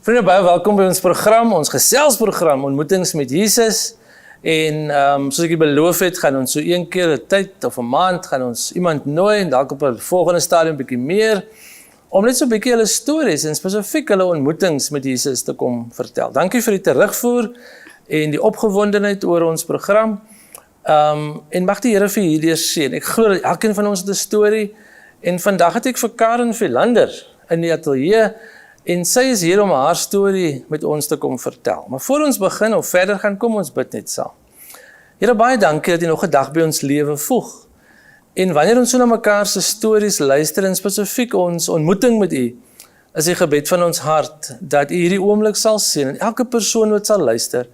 Vriende, baie welkom by ons program, ons geselsprogram, Ontmoetings met Jesus. En soos ek beloof het, gaan ons so een keer 'n tyd of 'n maand, gaan ons iemand nooi, en dalk op 'n volgende stadium bietjie meer, om net so 'n bietjie hulle stories en spesifiek hulle ontmoetings met Jesus te kom vertel. Dankie vir die terugvoer en die opgewondenheid oor ons program. En mag die Here vir hierdeur seën. Ek glo dat elkeen van ons het 'n storie, en vandag het ek vir Karen Philander in die ateljee, en sy is hier om haar storie met ons te kom vertel. Maar voor ons begin of verder gaan, kom ons bid net saam. Here, baie dankie dat U nog 'n dag by ons lewe voeg. En wanneer ons so na mekaar se stories luister, en spesifiek ons ontmoeting met U, is die gebed van ons hart dat U hierdie oomblik sal seën en elke persoon wat sal luister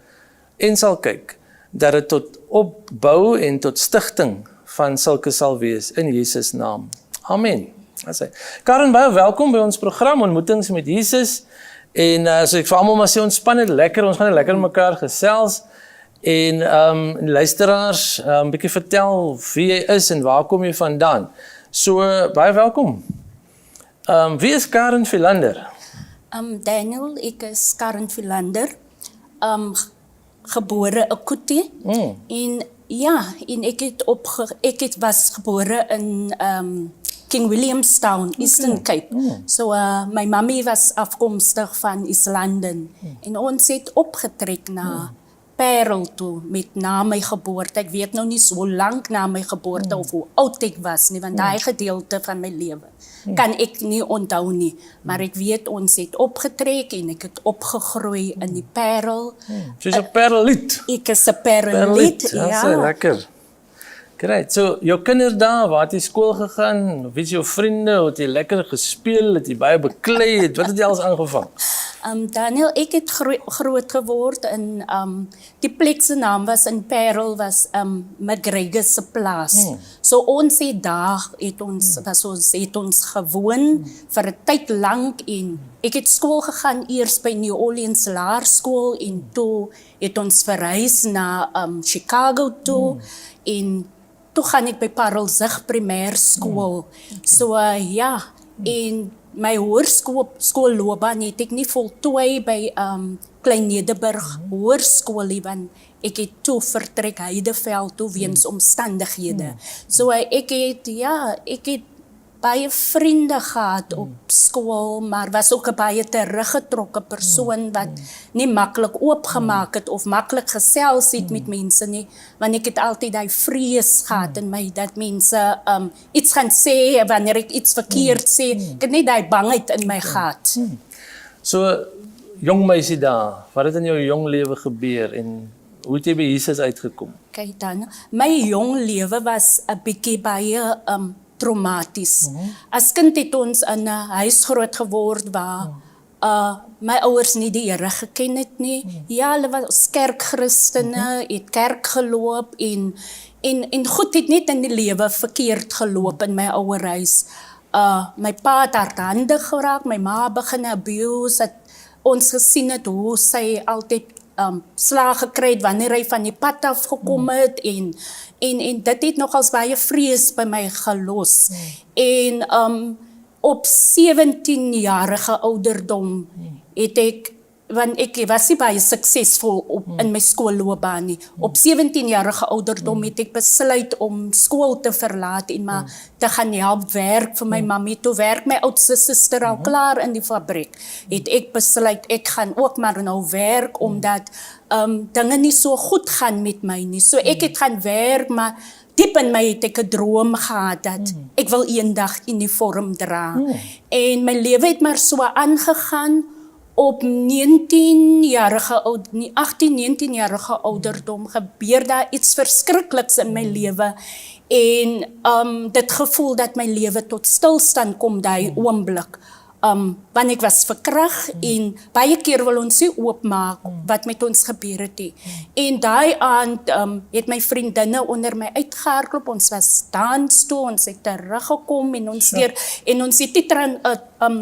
en sal kyk, dat dit tot opbou en tot stigting van sulke sal wees in Jesus naam. Amen. Karen, baie welkom by ons program Ontmoetings met Jesus. En so ek vir almal maar sê, ontspan net lekker, ons gaan net lekker met mekaar gesels. En luisteraars, bietjie vertel wie jy is en waar kom jy vandaan. So, baie welkom. Wie is Karen Philander? Daniel, ek is Karen Philander, gebore Akuti. En ja, en ek was gebore in King Williamstown, Eastern Cape. So my mammy was afkomstig van East London. En ons het opgetrek na Parel toe, met na my geboorte. Ek weet nou nie so lank na my geboorte of hoe oud ek was nie, want daai gedeelte van my lewe kan ek nie onthou nie. Maar ek weet ons het opgetrek en ek het opgegroei in die Parel. Soos 'n Pareliet. Ek is 'n Pareliet, ja. Ja, so lekker. Great. So, jou kinders daar, waar het jy skool gegaan? Wie is jou vriende? Het jy lekker gespeel? Het jy baie beklei? Wat het jy alles aangevang? Daniel, ek het groot geword in, die plek se naam was in Parel, was McGregor se plaas. So ons het daar, het ons gewoon vir 'n tyd lank, en ek het skool gegaan eers by New Orleans Laerskool, en toe het ons verhuis na Chicago toe, en toe gaan ek by Parelzig Primêrskool. So ja, en my hoërskoolloopbaan het ek nie voltooi by Klein Nederburg Hoërskool nie, want ek het toe vertrek Heideveld toe weens omstandighede. So ek het baie vriende gehad op skool, maar was ook 'n baie teruggetrokke persoon wat nie maklik oopgemaak het of maklik gesels het met mense nie, want ek het altyd daai vrees gehad in my dat mense iets gaan sê wanneer ek iets verkeerd sê. Ek het net daai bangheid in my gehad. So, jong meisie daar, wat het in jou jong lewe gebeur en hoe het jy by Jesus uitgekom? Kyk dan, my jong lewe was 'n bietjie baie traumaties. As kind het ons in 'n huis groot geword waar my ouers nie die Here geken het nie. Ja, hulle was kerkchristene, het kerk geloop, en goed het net in die lewe verkeerd geloop in my ouer huis. My pa het hardhandig geraak, my ma begin abuse, het ons gesien het hoe sy altyd slag gekry het wanneer hy van die pad af gekom het, en dit het nogals baie vrees by my gelos. En op 17-jarige ouderdom het ek, want ek was nie baie suksesvol in my skoolloopbaan nie. Op 17-jarige ouderdom het ek besluit om skool te verlaat en maar te gaan help werk vir my mammy. Toe werk my oudste suster al klaar in die fabriek. Het ek besluit, ek gaan ook maar nou werk, omdat dinge nie so goed gaan met my nie. So ek het gaan werk, maar diep in my het ek 'n droom gehad dat ek wil eendag uniform dra. En my lewe het maar so aangegaan. Op 18-19-jarige ouderdom gebeur daar iets verskrikliks in my lewe, en dit gevoel dat my lewe tot stilstand kom daai oomblik. Want ek was verkrag, en baie keer wil ons nie oopmaak wat met ons gebeur het nie. En daai aand het my vriendinne onder my uitgehardloop, ons was dans toe, ons het teruggekom, en ons het die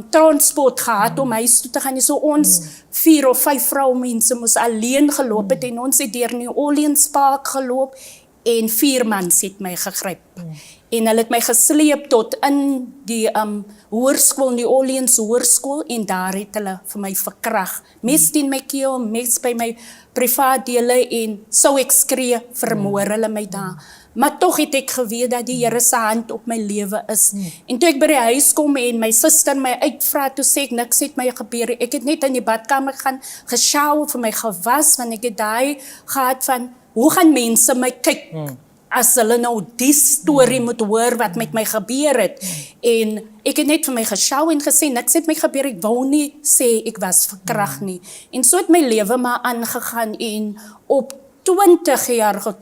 transport gehad om huis toe te gaan. So ons 4 of 5 vroumense moes alleen geloop het, en ons het deur New Orleans Park geloop, en 4 mans het my gegryp. En hulle het my gesleep tot in die hoërskool, New Orleans hoërskool, en daar het hulle vir my verkrag. Mes teen my keel, mes by my privaat dele, en sou ek skree, vermoor hulle my daar. Maar tog het ek geweet dat die Here se hand op my lewe is. En toe ek by die huis kom en my suster my uitvra, toe sê ek, niks het my gebeur. Ek het net in die badkamer gaan, geshower, vir my gewas, want ek het daai gehad van, hoe gaan mense my kyk? As hulle nou die storie moet hoor wat met my gebeur het. En ek het net vir my geshow en gesê, niks het my gebeur, ek wou nie sê ek was verkrag nie. En so het my lewe maar aangegaan, en op 21-jarige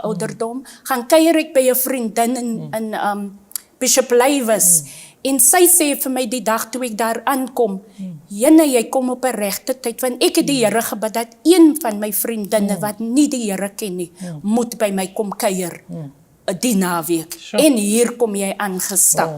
ouderdom, gaan kuier ek by 'n vriendin in Bishop Lywes. En sy sê vir my die dag toe ek daar aankom, Jenne, jy kom op 'n regte tyd, want ek het die Here gebid dat een van my vriendinne wat nie die Here ken nie, moet by my kom kuier die naweek. En hier kom jy aangestap.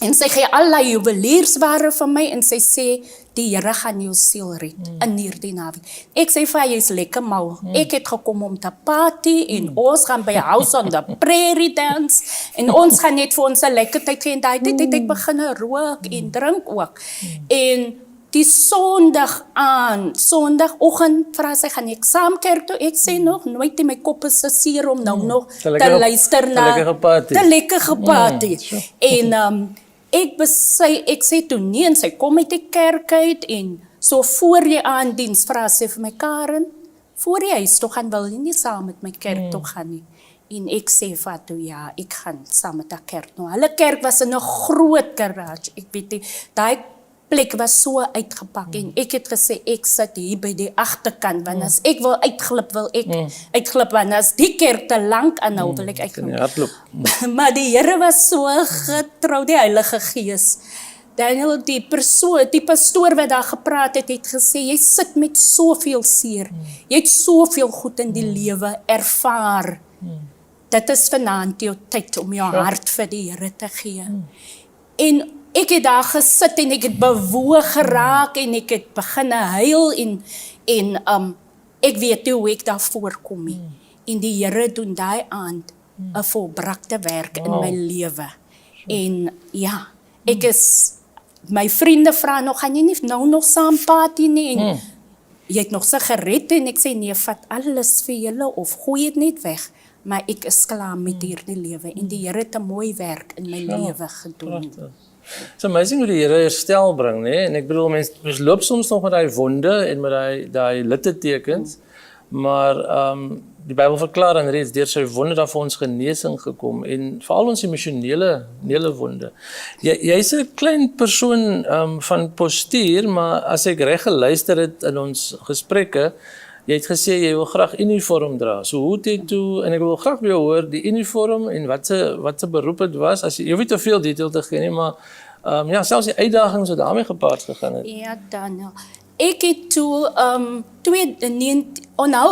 En sy gee allerlei juweliersware vir my, en sy sê, die Here gaan jou siel red in hierdie naweek. Ek sê vir haar, jy's lekker mal. Ek het gekom om te party, en ons gaan by House on the Prairie dance, en ons gaan net vir ons 'n lekker tyd gee, en daai tyd het ek begin rook en drink ook. En die Sondagoggend vra sy, gaan ek saam kerk toe? Ek sê nog, nooit in my kop is seer om nou nog te luister na te lekker geparty. En ek sê toe nee, en sy kom uit die kerk uit, en so voor jy aandiens vra sy vir my, Karen, voor jy huis toe gaan, wil jy nie saam met my kerk toe gaan nie? En ek sê vir haar toe, ja, ek gaan saam met haar kerk nou. Hulle kerk was in 'n groot garage, ek weet nie, daai plek was so uitgepak, en ek het gesê, ek sit hier by die agterkant, want as ek wil uitglip, want as die kerk te lank aanhou, wil ek uitglip. Maar die Here was so getrou, die Heilige Gees. Daniel, die pastoor wat daar gepraat het gesê, jy sit met soveel seer, jy het soveel goed in die lewe ervaar. Dit is vanaand jou tyd om jou hart vir die Here te gee. En ek het daar gesit, en ek het bewoog geraak, en ek het begin huil, en ek weet hoe ek daar voorkom nie. En die Here doen daai aand 'n volbrakte werk in my lewe. En ja, my vriende vra nog, gaan jy nie nou nog saam party nie, en jy het nog sigarette, en ek sê, nee, vat alles vir julle, of gooi dit net weg, maar ek is klaar met hierdie lewe, en die Here het 'n mooi werk in my lewe gedoen. It's amazing hoe die Here herstel bring, né? En ek bedoel, mens loop soms nog met daai wonde en met daai littekens, maar die Bybel verklaar dan reeds, deur sy wonde daar vir ons genesing gekom, en veral ons emosionele wonde. Jy's 'n klein persoon van postuur, maar as ek reg geluister het in ons gesprekke, jy het gesê jy wil graag uniform dra. So hoe het jy toe, en ek wil graag by jou hoor, die uniform en wat se beroep het was, as jy hoef nie te veel detail te gee nie, maar ja, selfs die uitdagings wat daarmee gepaard gegaan het. Ja, Daniel. Ek het toe,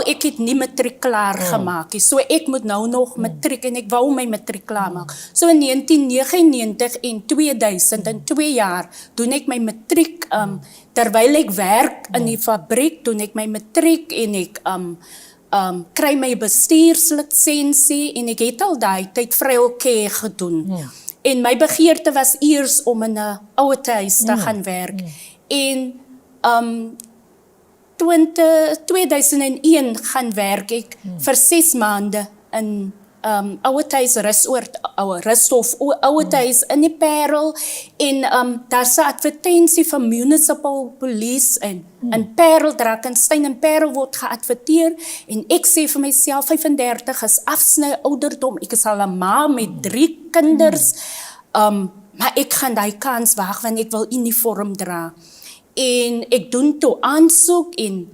ek het nie matriek klaar gemaak, so ek moet nou nog matriek, en ek wou my matriek klaar maak. So in 1999 en 2000, in 2 jaar, doen ek my matriek, terwyl ek werk in die fabriek, doen ek my matriek, en ek kry my bestuurslisensie, en ek het al daai tyd vryheidscare gedoen. En my begeerte was eers om in 'n ouerhuis te gaan werk. En 2001 gaan werk ek vir 6 maande in ouerhuis Rusthof ouerhuis in die Parel, en daar's 'n advertensie van municipal police in Parel, Drakensberg en Parel word geadverteer, en ek sê vir myself, 35 is afsny ouderdom, ek is al 'n ma met 3 kinders, maar ek gaan daai kans waag, want ek wil uniform dra. En ek doen toe aansoek, en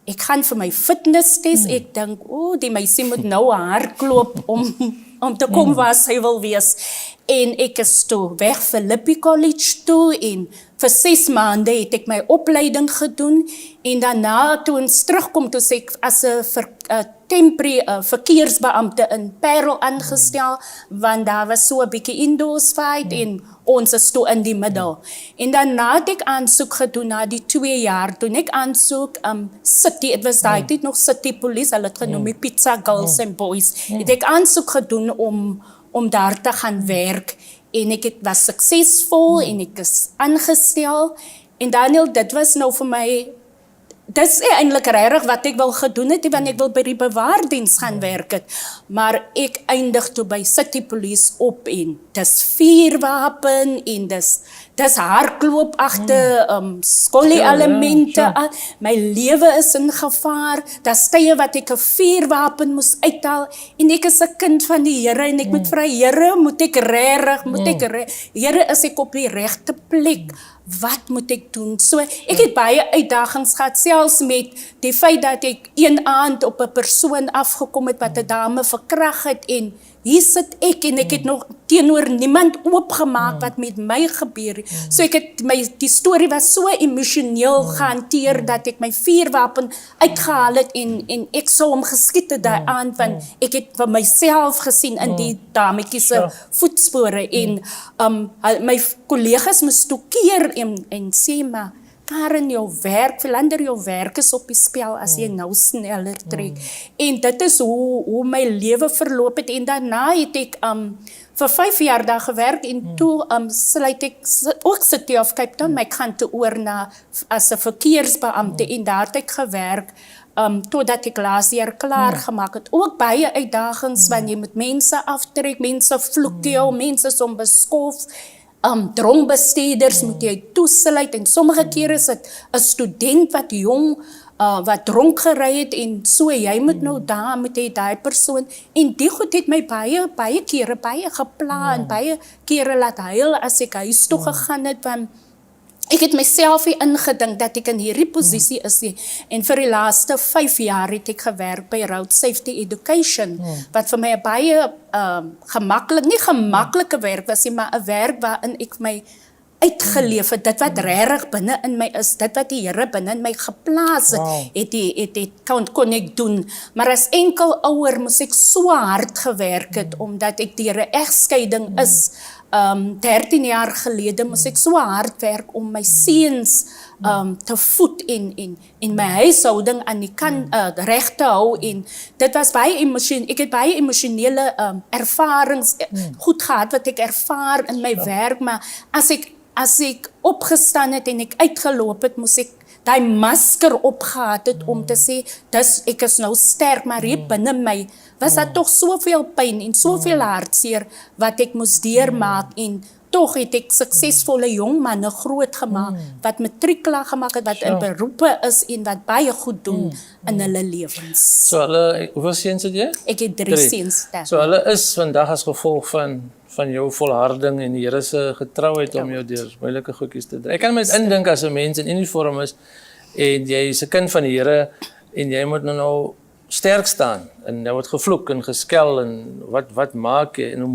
ek gaan vir my fitnesstest, ek dink, die meisie moet nou hardloop om te kom waar sy wil wees. En ek is toe weg vir Lippie College toe, en vir 6 maande het ek my opleiding gedoen, en daarna toe ons terugkom, toe sê ek as 'n temporary verkeersbeampte in Parel aangestel, want daar was so 'n bietjie indoors fight en ons is toe in die middel. En daarna het ek aansoek gedoen na die 2 jaar, toen ek aansoek City, het was daai tyd nog City Police, hulle het genoem die Pizza Girls and Boys, het ek aansoek gedoen om daar te gaan werk, en ek was suksesvol, en ek is aangestel, en Daniel, dit was nou vir my, dit is eintlik regtig wat ek wil gedoen het, want ek wil by die bewaardiens gaan werk het, maar ek eindig toe by City Police op, en dis vuurwapen, en dis hardloop agter skolie-elemente, my lewe is in gevaar, dis tye wat ek 'n vuurwapen moes uithaal, en ek is 'n kind van die Here, en ek moet vra, Here, Here, is ek op die regte plek? Wat moet ek doen? So, ek het baie uitdagings gehad, selfs met die feit dat ek een aand op 'n persoon afgekom het wat 'n dame verkrag het, en hier sit ek, en ek het nog teenoor niemand oopgemaak wat met my gebeur. So ek het, die storie was so emosioneel gehanteer, dat ek my vuurwapen uitgehaal het, en ek sou hom geskiet het daai aand, want ek het vir myself gesien in die dametjie se voetspore, en my kollegas moes toe keer en sê, maar Karen, jou werk, Philander, jou werk is op die spel as jy nou sneller trek. En dit is hoe my lewe verloop het, en daarna het ek vir 5 jaar daar gewerk, en toe sluit ek ook City of Cape Town, maar ek gaan toe oor na as 'n verkeersbeampte, en daar het ek gewerk, totdat ek laas jaar klaar gemaak het. Ook baie uitdagings, want jy moet mense aftrek, mense vloek jou, mense is onbeskof, dronkbestuurders moet jy toesluit, en sommige kere is dit 'n student wat jong, wat dronk gery het, en so, jy moet nou daar, moet jy daai persoon, en die goed het my baie kere, baie gepla, en baie kere laat huil as ek huis toe gegaan het, want ek het myself ingedink dat ek in hierdie posisie is, en vir die laaste 5 jaar het ek gewerk by Road Safety Education, wat vir my 'n baie nie gemaklike werk was nie, maar 'n werk waarin ek my uitgeleef het, dit wat regtig binne in my is, dit wat die Here binne in my geplaas het, kon ek doen. Maar as enkel ouer moes ek so hard gewerk het, omdat ek deur 'n egskeiding is. 13 jaar gelede moes ek so hard werk om my seuns te voed en my huishouding aan die kant reg te hou, en dit was baie ek het baie emosionele ervarings goed gehad wat ek ervaar in my werk, maar as ek opgestaan het en ek uitgeloop het, moes ek daai masker opgehad het om te sê, ek is nou sterk, maar hier binne my was daar toch soveel pyn en soveel hartseer wat ek moes deurmaak, en toch het ek suksesvolle jong manne groot gemaak, wat matriek klaar gemaak het, wat in beroepe is en wat baie goed doen in hulle lewens. So hulle, hoeveel seuns het jy? Ek het 3 seuns. So hulle is vandag as gevolg van jou volharding en die Here se getrouheid om jou deur moeilike goedjies te dra. Ek kan my indink as 'n mens in uniform is en jy is 'n kind van die Here en jy moet nou sterk staan en jy word gevloek en geskel en wat maak jy en hoe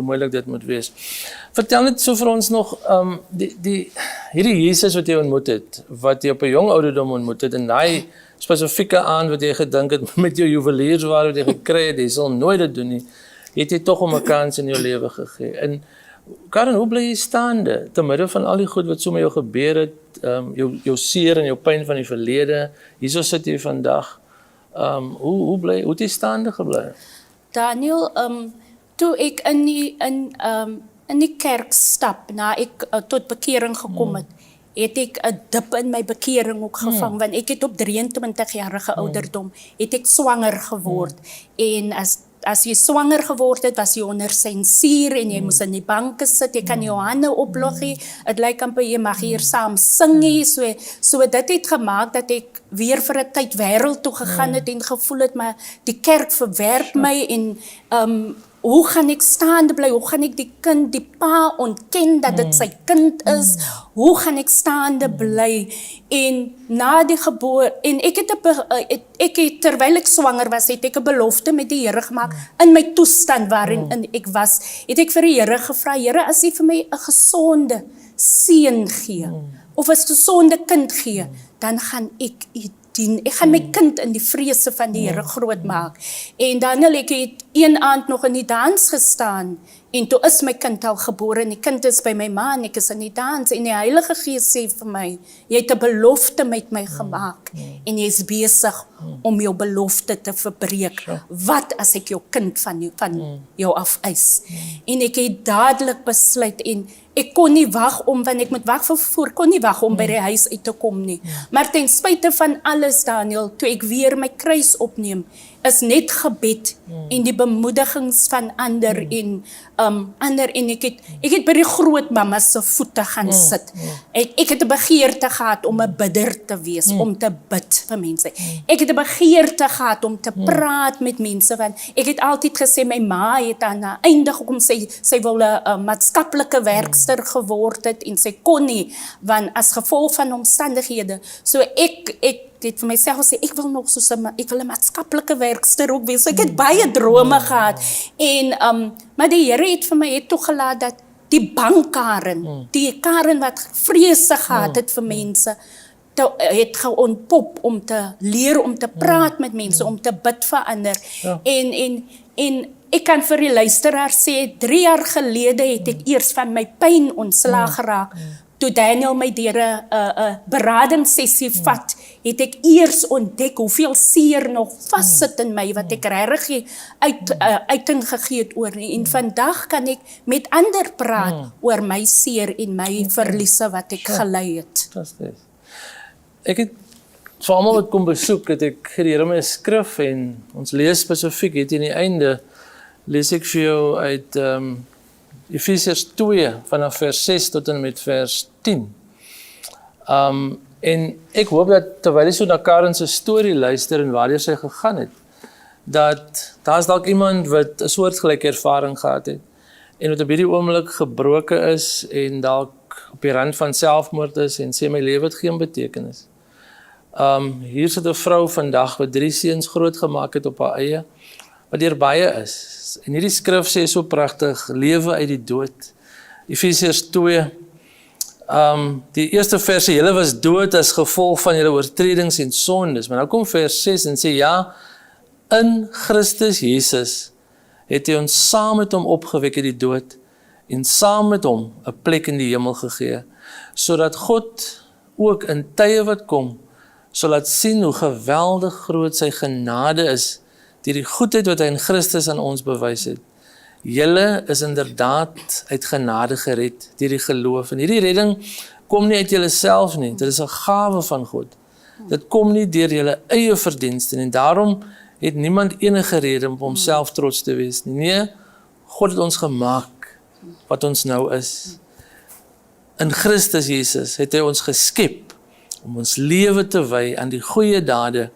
moeilik dit moet wees. Vertel net so vir ons nog hierdie Jesus wat jy ontmoet het, wat jy op 'n jong ouderdom ontmoet het en daai spesifieke aand wat jy gedink het met jou juweliersware wat jy gekry het, jy sal nooit dit doen nie. Het jy toch om 'n kans in jou lewe gegee. En Karen, hoe bly jy staande te midde van al die goed wat so met jou gebeur het, jou seer en jou pyn van die verlede, hierso sit jy vandag. Hoe het jy staande gebly? Daniel, toe ek in die kerk stap, na ek tot bekering gekom het, het ek 'n dip in my bekering ook gevang, want ek het op 23-jarige ouderdom, het ek swanger geword, en as jy swanger geword het, was jy onder sensuur en jy moes in die banke sit, jy kan jou hande oploggie, het lyk amper jy mag hier saam sing, so dit het gemaak dat ek weer vir 'n tyd wêreld toe gegaan het en gevoel het, maar die kerk verwerp my en hoe gaan ek staande bly, hoe gaan ek die pa ontken dat dit sy kind is, hoe gaan ek staande bly, en na die geboorte, en ek het terwyl ek swanger was, het ek 'n belofte met die Here gemaak, in my toestand waarin ek was, het ek vir die Here gevra, Here, as jy vir my 'n gesonde seun gee, of 'n gesonde kind gee, dan gaan ek dien. Ek gaan my kind in die vrese van die Here groot maak. En Daniel, ek het een aand nog in die dans gestaan, en toe is my kind al gebore, en die kind is by my ma, en ek is in die dans, en die Heilige Gees sê vir my, jy het 'n belofte met my gemaak, en jy is besig om jou belofte te verbreek. Wat as ek jou kind van jou af eis? En ek het dadelik besluit, en ek kon nie wag om, want ek moet wag vir vervoer, kon nie wag om by die huis uit te kom nie. Maar ten spyte van alles, Daniel, toe ek weer my kruis opneem, is net gebed en die bemoedigings van ander en ek het by die grootmamma se voete gaan sit. Ek het 'n begeerte gehad om 'n bidder te wees, om te bid vir mense. Ek het 'n begeerte gehad om te praat met mense, want ek het altyd gesê, my ma het aan 'n einde gekom, sy wou 'n maatskaplike werkster geword het, en sy kon nie, want as gevolg van omstandighede, so ek het vir myself gesê, ek wil 'n maatskaplike werkster ook wees. Ek het baie drome gehad, en maar die Here het vir my toegelaat dat die bankaren, die Karen wat vrese gehad het vir mense, het geontpop om te leer, om te praat met mense, om te bid vir ander. En ek kan vir die luisteraar sê, 3 jaar gelede het ek eers van my pyn ontslaag geraak. Toe Daniel my deur 'n beradingssessie vat, het ek eers ontdek hoeveel seer nog vassit in my, wat ek regtig uiting gegee het oor nie. En vandag kan ek met ander praat oor my seer en my verliese wat ek gely het. Ek het vir almal wat kom besoek, het ek geleer om 'n skrif, en ons lees spesifiek, het in die einde, lees ek vir jou uit Efesiërs 2, vanaf vers 6 tot en met vers 10. En ek hoop dat, terwyl jy so na Karen se storie luister, en waar sy gegaan het, dat daar's dalk iemand wat 'n soortgelyke ervaring gehad het, en wat op hierdie oomblik gebroken is, en dalk op die rand van selfmoord is, en sê, my lewe het geen betekenis. Hier sit 'n vrou vandag, wat 3 seuns groot gemaak het op haar eie, wat deur baie is. En hierdie skrif sê so pragtig, lewe uit die dood. Efesiërs 2, die eerste vers sê, julle was dood as gevolg van julle oortredings en sondes. Maar nou kom vers 6 en sê, ja, in Christus Jesus het hy ons saam met hom opgewek uit die dood, en saam met hom 'n plek in die hemel gegee, sodat God ook in tye wat kom, sal laat sien hoe geweldig groot sy genade is, deur die goedheid wat hy in Christus aan ons bewys het. Julle is inderdaad uit genade gered, deur die geloof. En hierdie redding kom nie uit julleself nie, dit is 'n gawe van God. Dit kom nie deur julle eie verdienste nie, en daarom het niemand enige rede om homself trots te wees nie. Nee, God het ons gemaak wat ons nou is. In Christus Jesus het hy ons geskep om ons lewe te wy aan die goeie dade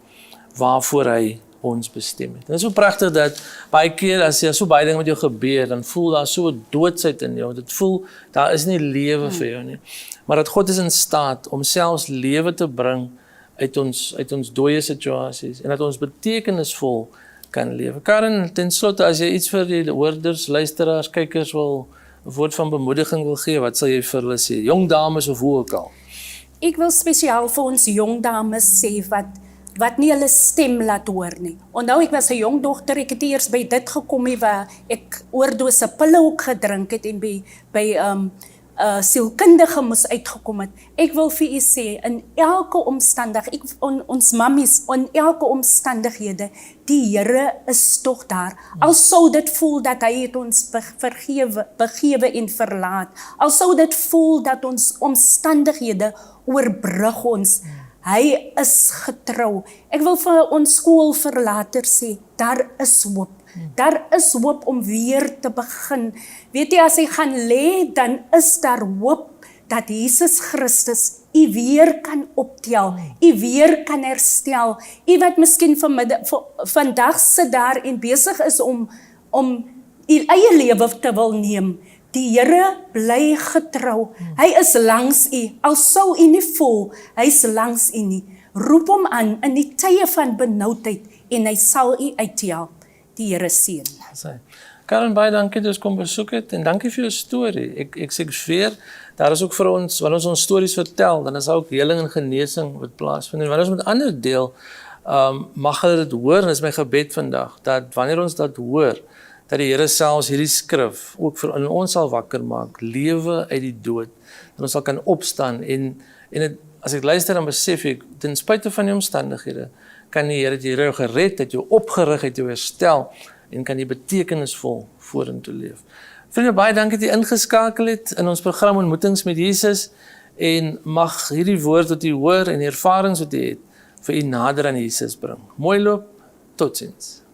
waarvoor hy ons bestem het. En dit is so pragtig dat baie keer as jy so baie dinge met jou gebeur, dan voel daar so 'n doodsheid in jou. Dit voel daar is nie lewe vir jou nie. Maar dat God is in staat om selfs lewe te bring uit ons dooie situasies, en dat ons betekenisvol kan lewe. Karen, ten slotte, as jy iets vir die hoorders, luisteraars, kykers wil 'n woord van bemoediging wil gee, wat sal jy vir hulle sê? Jong dames of hoe ook al? Ek wil spesiaal vir ons jong dames sê wat nie hulle stem laat hoor nie. Onthou, ek was 'n jong dogter, ek het eers by dit gekom waar ek oordose pille ook gedrink het, en by sielkundige moes uitgekom het. Ek wil vir u sê, in elke omstandigheid, ons mammies, in elke omstandighede, die Here is tog daar. Al sou dit voel dat hy het ons begewe en verlaat, al sou dit voel dat ons omstandighede oorbrug ons, hy is getrou. Ek wil vir ons skoolverlaters sê, daar is hoop. Daar is hoop om weer te begin. Weet jy, as jy gaan lê, dan is daar hoop dat Jesus Christus u weer kan optel, u weer kan herstel. U wat miskien vandag sit daar en besig is om u eie lewe te wil neem. Die Here bly getrou. Hy is langs u, al sou u nie voel, hy is langs u nie. Roep hom aan in die tye van benoudheid, en hy sal u uithelp. Die Here seën. Karen, baie dankie dat ons kom besoek het, en dankie vir jou storie. Ek sê weer daar is ook vir ons, wanneer ons stories vertel, dan is daar ook heling en genesing wat plaasvind. En wanneer ons met ander deel, mag hulle dit hoor, en dit is my gebed vandag, dat wanneer ons dat hoor, dat die Here selfs hierdie skrif ook vir in ons sal wakker maak, lewe uit die dood, dat ons sal kan opstaan, en het, as ek luister dan besef ek, ten spyte van die omstandighede, kan die Here jou gered, het jou opgerig, het jou herstel, en kan die betekenisvol vorentoe leef. Vriende, baie dankie dat jy ingeskakel het in ons program Ontmoetings met Jesus, en mag hierdie woord wat jy hoor en die ervarings wat jy het, vir u nader aan Jesus bring. Mooi loop, totsiens.